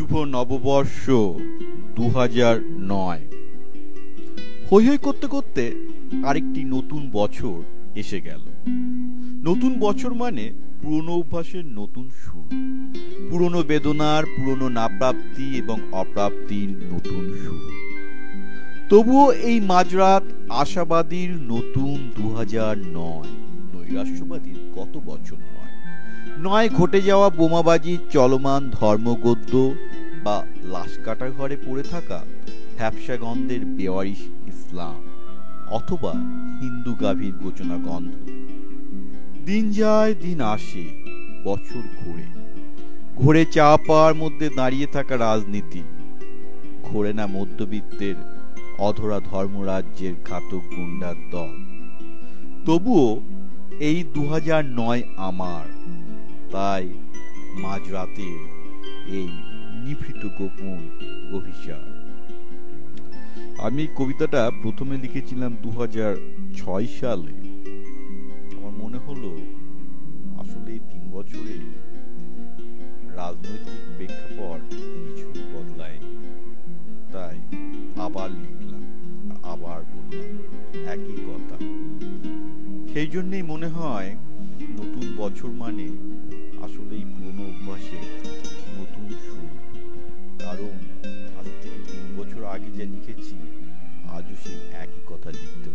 শুভ নববর্ষ 2009। হই হই করতে করতে আরেকটি নতুন বছর এসে গেল। নতুন বছর মানে পুরনো অভ্যাসের নতুন শুরু, পুরনো বেদনার, পুরনো নাপ্রাপ্তি এবং অপ্রাপ্তির নতুন শুরু। তবুও এই মাঝরাত আশাবাদীর নতুন 2009, নৈরাশ্যবাদীর গত বছর নয় ঘটে যাওয়া বোমাবাজির চলমান ধর্মগদ্য বা লাশ কাটা ঘরে পড়ে থাকা ফ্যাপসা গন্ধের বেওয়ারিশ ইসলাম, অথবা হিন্দু গাভীর গোচনা গন্ধ। দিন যায় দিন আসে, বছর ঘোরে চা পাওয়ার মধ্যে দাঁড়িয়ে থাকা রাজনীতি, ঘোরে না মধ্যবিত্তের অধরা ধর্মরাজ্যের ঘাতক গুন্ডার দল। তবুও এই 2009 আমার, তাই মাঝরাতের এই নিভৃত গোপন অভিশাপ। আমি কবিতাটা প্রথমে লিখেছিলাম 2006 সালে। আমার মনে হলো আসলে এই 3 বছরে রাজনৈতিক প্রেক্ষাপট কিছুই বদলায়নি, তাই আবার লিখলাম, আবার বললাম একই কথা। সেই জন্যই মনে হয় নতুন বছর মানে আসলেই পুরনো অভ্যাসের নতুন শুরু। কারণ আজ থেকে 3 বছর আগে যা লিখেছি, আজও সেই একই কথা লিখতে